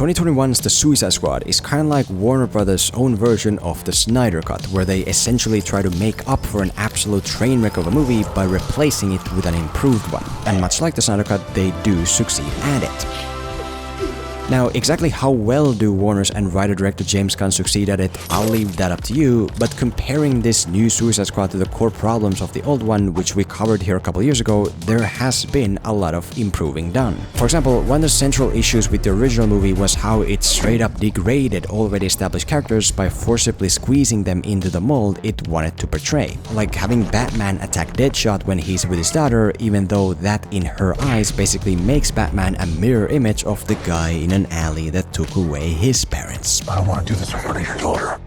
2021's The Suicide Squad is kinda like Warner Brothers' own version of the Snyder Cut, where they essentially try to make up for an absolute train wreck of a movie by replacing it with an improved one. And much like the Snyder Cut, they do succeed at it. Now, exactly how well do Warner's and writer-director James Gunn succeed at it, I'll leave that up to you, but comparing this new Suicide Squad to the core problems of the old one, which we covered here a couple years ago, there has been a lot of improving done. For example, one of the central issues with the original movie was how it straight up degraded already established characters by forcibly squeezing them into the mold it wanted to portray. Like having Batman attack Deadshot when he's with his daughter, even though that in her eyes basically makes Batman a mirror image of the guy in an alley that took away his parents. I don't want to do this in front of your daughter.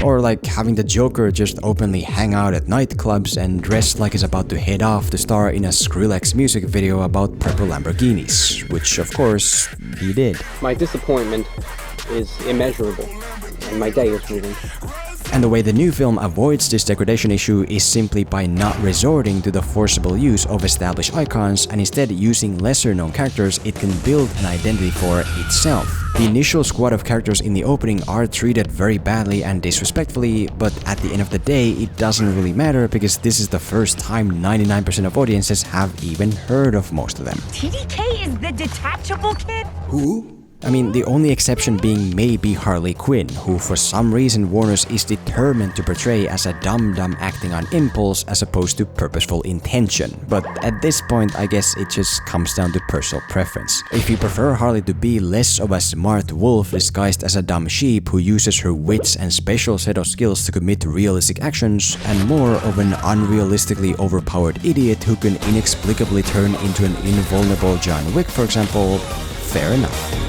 Or like having the Joker just openly hang out at nightclubs and dress like he's about to head off to star in a Skrillex music video about purple Lamborghinis, which of course he did. My disappointment is immeasurable, and my day is ruined. And the way the new film avoids this degradation issue is simply by not resorting to the forcible use of established icons and instead using lesser-known characters it can build an identity for itself. The initial squad of characters in the opening are treated very badly and disrespectfully, but at the end of the day it doesn't really matter because this is the first time 99% of audiences have even heard of most of them. TDK is the detachable kid? Who? I mean, the only exception being maybe Harley Quinn, who for some reason Warner's is determined to portray as a dum-dum acting on impulse as opposed to purposeful intention. But at this point, I guess it just comes down to personal preference. If you prefer Harley to be less of a smart wolf disguised as a dumb sheep who uses her wits and special set of skills to commit realistic actions, and more of an unrealistically overpowered idiot who can inexplicably turn into an invulnerable John Wick, for example, fair enough.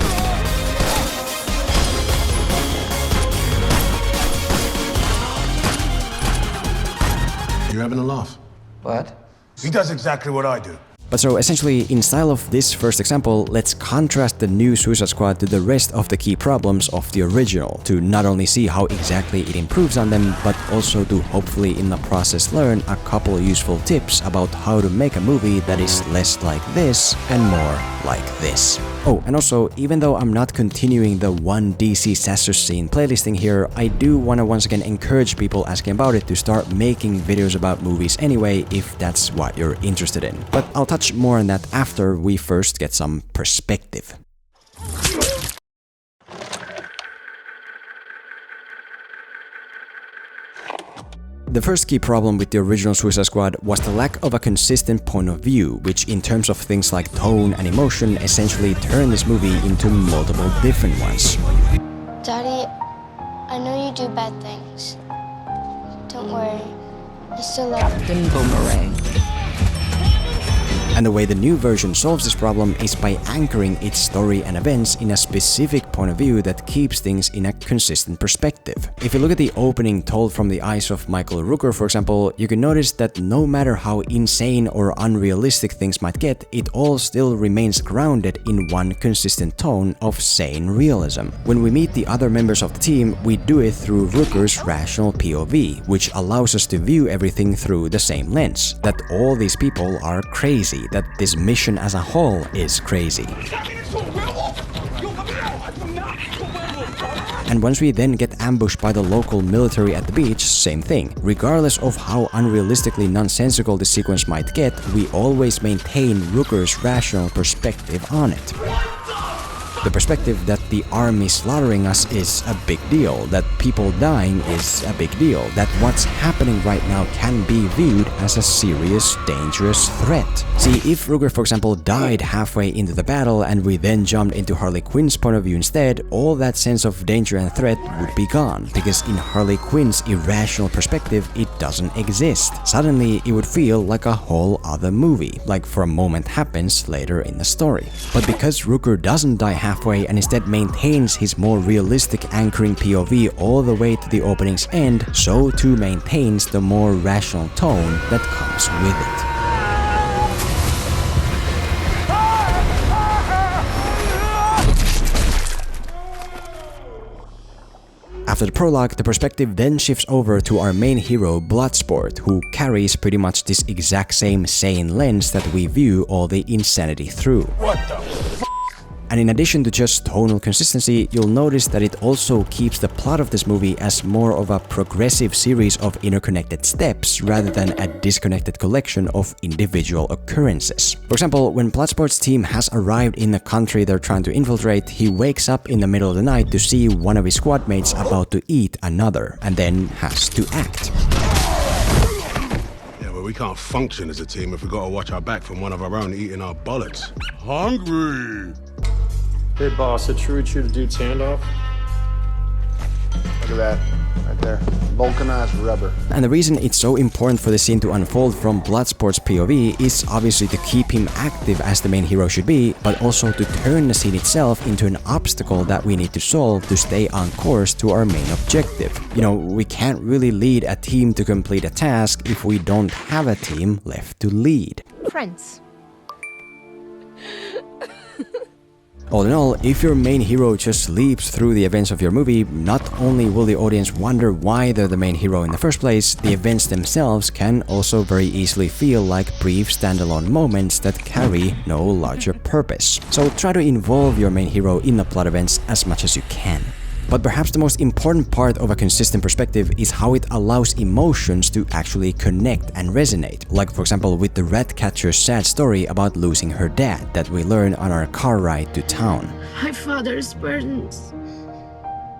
You're having a laugh. What? He does exactly what I do. But so essentially, in style of this first example, let's contrast the new Suicide Squad to the rest of the key problems of the original, to not only see how exactly it improves on them, but also to hopefully in the process learn a couple useful tips about how to make a movie that is less like this and more like this. Oh, and also, even though I'm not continuing the one DC disaster scene playlisting here, I do want to once again encourage people asking about it to start making videos about movies anyway, if that's what you're interested in. But I'll touch more on that after we first get some perspective. The first key problem with the original Suicide Squad was the lack of a consistent point of view, which in terms of things like tone and emotion essentially turned this movie into multiple different ones. Daddy, I know you do bad things. Don't worry, I still love you. Boomerang. And the way the new version solves this problem is by anchoring its story and events in a specific point of view that keeps things in a consistent perspective. If you look at the opening told from the eyes of Michael Rooker, for example, you can notice that no matter how insane or unrealistic things might get, it all still remains grounded in one consistent tone of sane realism. When we meet the other members of the team, we do it through Rooker's rational POV, which allows us to view everything through the same lens. That all these people are crazy, that this mission as a whole is crazy. And once we then get ambushed by the local military at the beach, same thing. Regardless of how unrealistically nonsensical the sequence might get, we always maintain Rooker's rational perspective on it. The perspective that the army slaughtering us is a big deal, that people dying is a big deal, that what's happening right now can be viewed as a serious, dangerous threat. See, if Rooker, for example, died halfway into the battle and we then jumped into Harley Quinn's point of view instead, all that sense of danger and threat would be gone, because in Harley Quinn's irrational perspective, it doesn't exist. Suddenly, it would feel like a whole other movie, like for a moment happens later in the story. But because Rooker doesn't die halfway and instead maintains his more realistic anchoring POV all the way to the opening's end, so too maintains the more rational tone that comes with it. After the prologue, the perspective then shifts over to our main hero, Bloodsport, who carries pretty much this exact same sane lens that we view all the insanity through. What the f***? And in addition to just tonal consistency, you'll notice that it also keeps the plot of this movie as more of a progressive series of interconnected steps rather than a disconnected collection of individual occurrences. For example, when Bloodsport's team has arrived in the country they're trying to infiltrate, he wakes up in the middle of the night to see one of his squad mates about to eat another, and then has to act. Yeah, well, we can't function as a team if we gotta watch our back from one of our own eating our bullets. Hungry! Hey boss, it true with you to do standoff? Look at that, right there. Vulcanized rubber. And the reason it's so important for the scene to unfold from Bloodsport's POV is obviously to keep him active as the main hero should be, but also to turn the scene itself into an obstacle that we need to solve to stay on course to our main objective. You know, we can't really lead a team to complete a task if we don't have a team left to lead. Friends. All in all, if your main hero just leaps through the events of your movie, not only will the audience wonder why they're the main hero in the first place, the events themselves can also very easily feel like brief standalone moments that carry no larger purpose. So try to involve your main hero in the plot events as much as you can. But perhaps the most important part of a consistent perspective is how it allows emotions to actually connect and resonate. Like for example with the Ratcatcher's sad story about losing her dad that we learn on our car ride to town. My father's burdens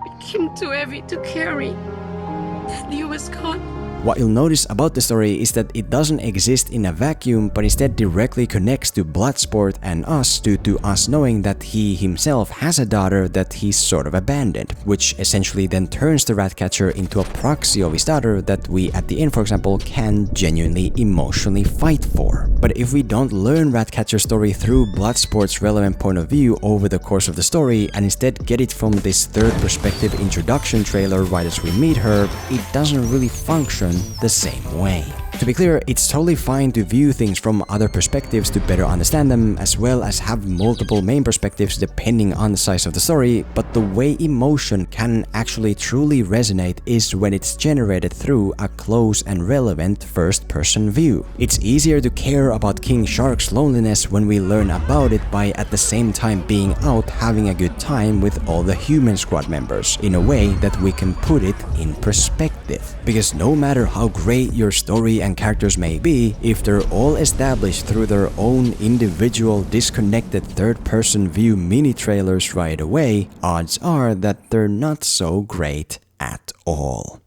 became too heavy to carry, and he was gone. What you'll notice about the story is that it doesn't exist in a vacuum, but instead directly connects to Bloodsport and us due to us knowing that he himself has a daughter that he's sort of abandoned, which essentially then turns the Ratcatcher into a proxy of his daughter that we at the end, for example, can genuinely emotionally fight for. But if we don't learn Ratcatcher's story through Bloodsport's relevant point of view over the course of the story and instead get it from this third perspective introduction trailer right as we meet her, it doesn't really function the same way. To be clear, it's totally fine to view things from other perspectives to better understand them, as well as have multiple main perspectives depending on the size of the story, but the way emotion can actually truly resonate is when it's generated through a close and relevant first-person view. It's easier to care about King Shark's loneliness when we learn about it by at the same time being out having a good time with all the human squad members, in a way that we can put it in perspective. Because no matter how great your story and characters may be, if they're all established through their own individual disconnected third-person view mini-trailers right away, odds are that they're not so great at all.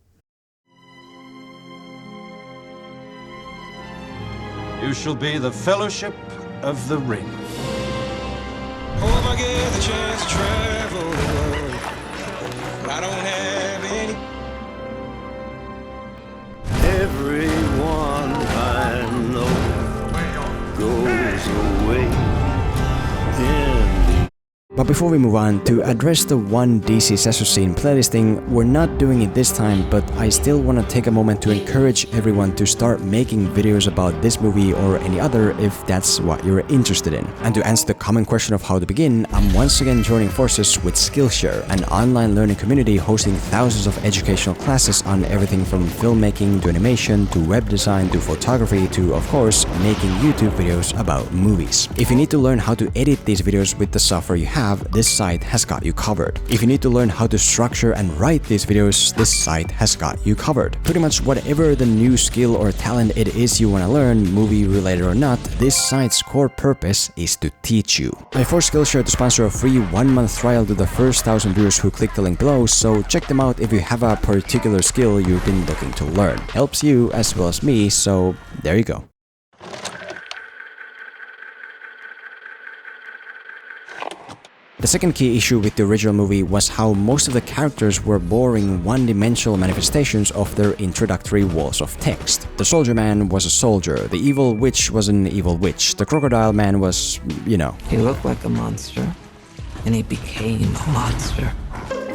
You shall be the Fellowship of the Ring. Hope I get the chance to travel the world. I don't have any. Everyone I know goes away. But before we move on, to address the one DC Session Scene playlisting, we're not doing it this time, but I still want to take a moment to encourage everyone to start making videos about this movie or any other if that's what you're interested in. And to answer the common question of how to begin, I'm once again joining forces with Skillshare, an online learning community hosting thousands of educational classes on everything from filmmaking to animation to web design to photography to, of course, making YouTube videos about movies. If you need to learn how to edit these videos with the software you have, this site has got you covered. If you need to learn how to structure and write these videos, this site has got you covered. Pretty much whatever the new skill or talent it is you want to learn, movie related or not, this site's core purpose is to teach you. I forced Skillshare to sponsor a free 1-month trial to the first 1,000 viewers who click the link below, so check them out if you have a particular skill you've been looking to learn. Helps you as well as me, so there you go. The second key issue with the original movie was how most of the characters were boring one-dimensional manifestations of their introductory walls of text. The soldier man was a soldier, the evil witch was an evil witch, the crocodile man was, you know. He looked like a monster, and he became a monster.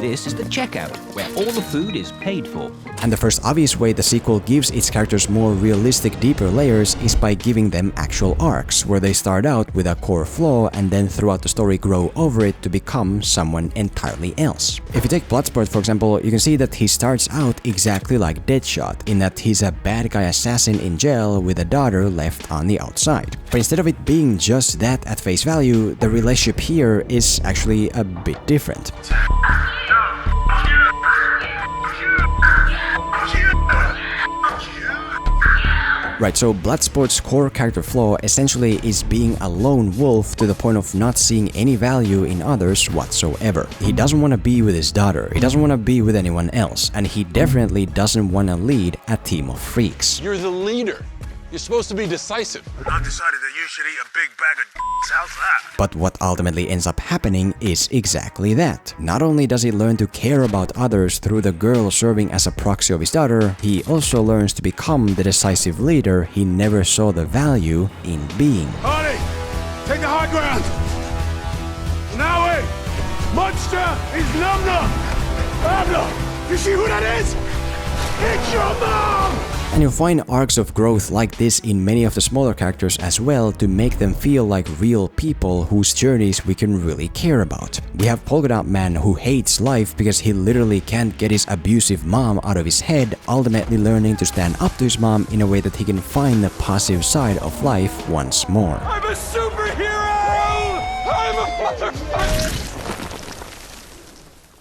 This is the checkout, where all the food is paid for. And the first obvious way the sequel gives its characters more realistic, deeper layers is by giving them actual arcs, where they start out with a core flaw and then throughout the story grow over it to become someone entirely else. If you take Bloodsport for example, you can see that he starts out exactly like Deadshot, in that he's a bad guy assassin in jail with a daughter left on the outside. But instead of it being just that at face value, the relationship here is actually a bit different. Right, so Bloodsport's core character flaw essentially is being a lone wolf to the point of not seeing any value in others whatsoever. He doesn't want to be with his daughter, he doesn't want to be with anyone else, and he definitely doesn't want to lead a team of freaks. You're the leader. You're supposed to be decisive. I've decided that you should eat a big bag of how's that? But what ultimately ends up happening is exactly that. Not only does he learn to care about others through the girl serving as a proxy of his daughter, he also learns to become the decisive leader he never saw the value in being. Harley, take the high ground. Now wait. Monster is Num-Num. Pablo, you see who that is? It's your mom! And you'll find arcs of growth like this in many of the smaller characters as well, to make them feel like real people whose journeys we can really care about. We have Polka Dot Man, who hates life because he literally can't get his abusive mom out of his head, ultimately learning to stand up to his mom in a way that he can find the positive side of life once more. I'm a superhero! I'm a motherfucker!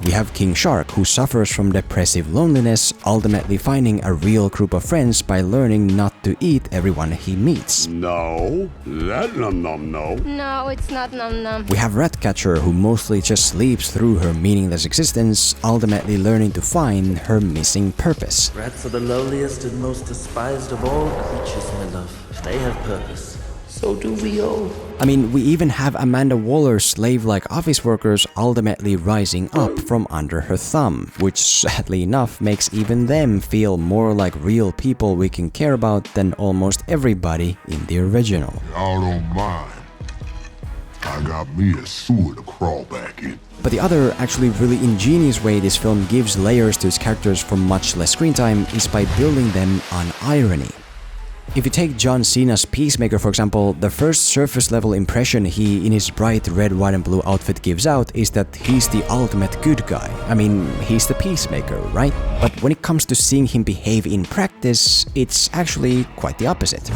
We have King Shark, who suffers from depressive loneliness, ultimately finding a real group of friends by learning not to eat everyone he meets. No, that Num-Num no. No, it's not Num-Num. We have Ratcatcher, who mostly just sleeps through her meaningless existence, ultimately learning to find her missing purpose. Rats are the lowliest and most despised of all creatures, my love. If they have purpose, so do we all. I mean, we even have Amanda Waller's slave-like office workers ultimately rising up from under her thumb, which sadly enough makes even them feel more like real people we can care about than almost everybody in the original. Y'all don't mind. I got me a sewer to crawl back in. But the other, actually really ingenious way this film gives layers to its characters for much less screen time is by building them on irony. If you take John Cena's Peacemaker for example, the first surface level impression he in his bright red, white and blue outfit gives out is that he's the ultimate good guy. I mean, he's the Peacemaker, right? But when it comes to seeing him behave in practice, it's actually quite the opposite.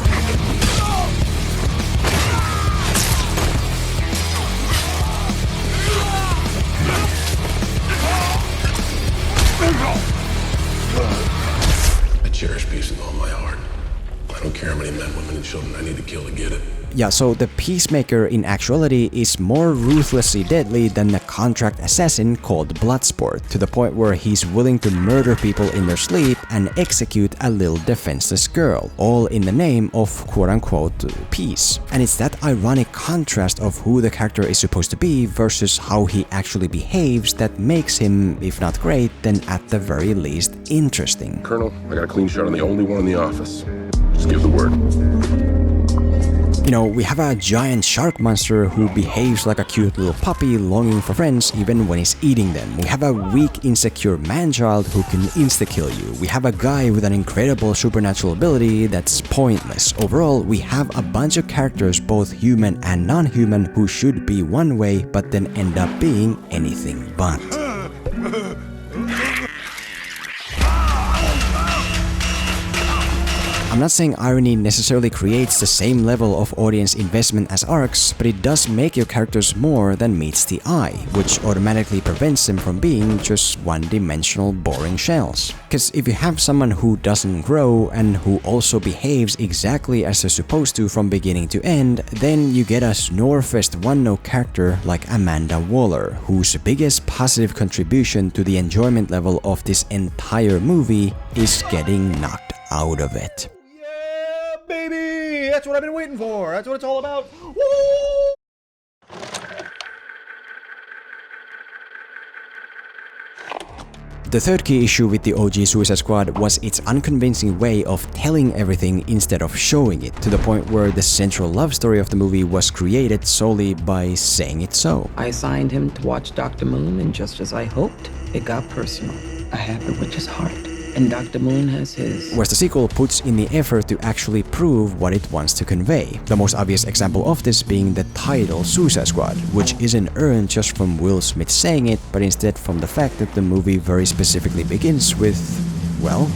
I cherish peace with all my heart. I don't care how many men, women, and children I need to kill to get it. Yeah, so the Peacemaker in actuality is more ruthlessly deadly than the contract assassin called Bloodsport, to the point where he's willing to murder people in their sleep and execute a little defenseless girl, all in the name of quote-unquote peace. And it's that ironic contrast of who the character is supposed to be versus how he actually behaves that makes him, if not great, then at the very least interesting. Colonel, I got a clean shot on the only one in the office. Just give the word. You know, we have a giant shark monster who behaves like a cute little puppy longing for friends even when he's eating them. We have a weak, insecure man-child who can insta-kill you. We have a guy with an incredible supernatural ability that's pointless. Overall, we have a bunch of characters, both human and non-human, who should be one way but then end up being anything but. I'm not saying irony necessarily creates the same level of audience investment as arcs, but it does make your characters more than meets the eye, which automatically prevents them from being just one-dimensional boring shells. Because if you have someone who doesn't grow and who also behaves exactly as they're supposed to from beginning to end, then you get a snorefest one-note character like Amanda Waller, whose biggest positive contribution to the enjoyment level of this entire movie is getting knocked out of it. Baby, that's what I've been waiting for. That's what it's all about. Woo! The third key issue with the OG Suicide Squad was its unconvincing way of telling everything instead of showing it, to the point where the central love story of the movie was created solely by saying it so. I assigned him to watch Dr. Moon, and just as I hoped, it got personal. I have the witch's heart, and Dr. Moon has his. Whereas the sequel puts in the effort to actually prove what it wants to convey. The most obvious example of this being the title Suicide Squad, which isn't earned just from Will Smith saying it, but instead from the fact that the movie very specifically begins with, well...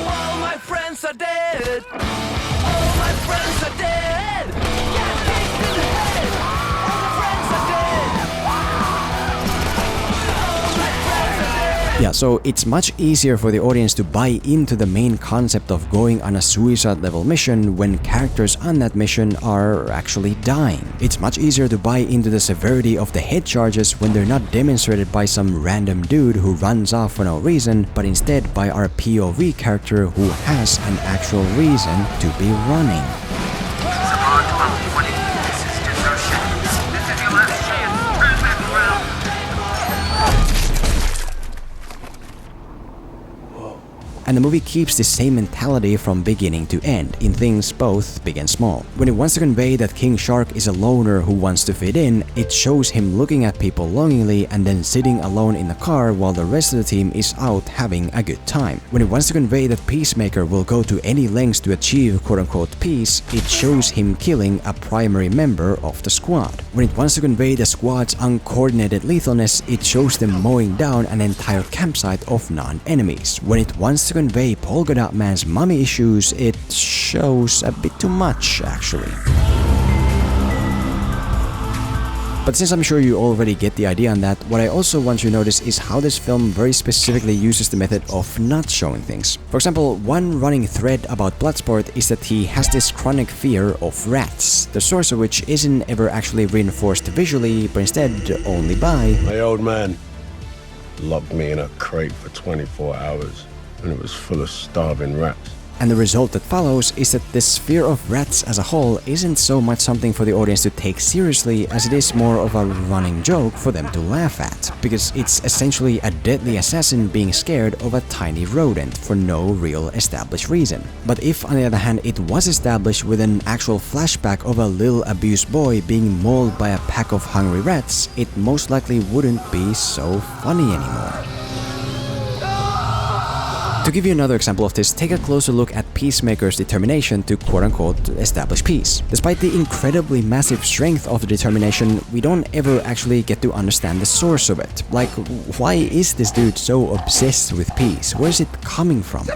All my friends are dead! All my friends are dead! Got kicked in the head! All my friends are dead! All my friends are dead! Yeah, so it's much easier for the audience to buy into the main concept of going on a suicide-level mission when characters on that mission are actually dying. It's much easier to buy into the severity of the head charges when they're not demonstrated by some random dude who runs off for no reason, but instead by our POV character who has an actual reason to be running. And the movie keeps the same mentality from beginning to end, in things both big and small. When it wants to convey that King Shark is a loner who wants to fit in, it shows him looking at people longingly and then sitting alone in the car while the rest of the team is out having a good time. When it wants to convey that Peacemaker will go to any lengths to achieve quote-unquote peace, it shows him killing a primary member of the squad. When it wants to convey the squad's uncoordinated lethalness, it shows them mowing down an entire campsite of non-enemies. When it wants to convey Polka Dot Man's mommy issues, it shows a bit too much, actually. But since I'm sure you already get the idea on that, what I also want you to notice is how this film very specifically uses the method of not showing things. For example, one running thread about Bloodsport is that he has this chronic fear of rats, the source of which isn't ever actually reinforced visually, but instead only by... My old man locked me in a crate for 24 hours. And it was full of starving rats. And the result that follows is that this fear of rats as a whole isn't so much something for the audience to take seriously as it is more of a running joke for them to laugh at, because it's essentially a deadly assassin being scared of a tiny rodent for no real established reason. But if, on the other hand, it was established with an actual flashback of a little abused boy being mauled by a pack of hungry rats, it most likely wouldn't be so funny anymore. To give you another example of this, take a closer look at Peacemaker's determination to quote-unquote establish peace. Despite the incredibly massive strength of the determination, we don't ever actually get to understand the source of it. Like, why is this dude so obsessed with peace? Where's it coming from?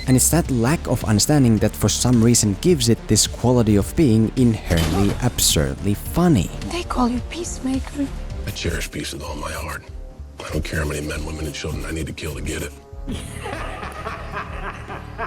And it's that lack of understanding that for some reason gives it this quality of being inherently absurdly funny. They call you Peacemaker. I cherish peace with all my heart. I don't care how many men, women, and children I need to kill to get it.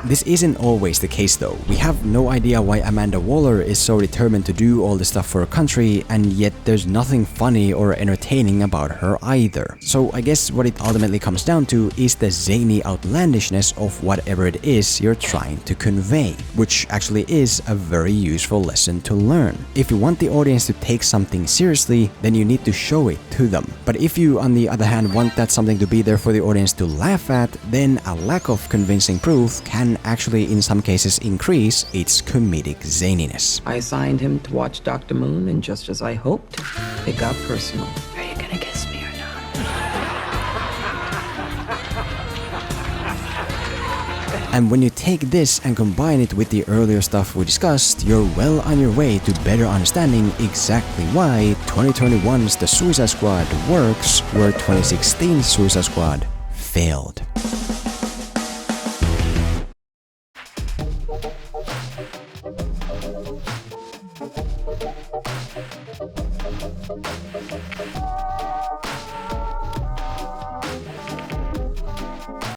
This isn't always the case though. We have no idea why Amanda Waller is so determined to do all this stuff for her country, and yet there's nothing funny or entertaining about her either. So I guess what it ultimately comes down to is the zany outlandishness of whatever it is you're trying to convey, which actually is a very useful lesson to learn. If you want the audience to take something seriously, then you need to show it to them. But if you, on the other hand, want that something to be there for the audience to laugh at, then a lack of convincing proof can actually in some cases increase its comedic zaniness. I assigned him to watch Dr. Moon, and just as I hoped, it got personal. Are you gonna kiss me or not? And when you take this and combine it with the earlier stuff we discussed, you're well on your way to better understanding exactly why 2021's The Suicide Squad works where 2016's Suicide Squad failed.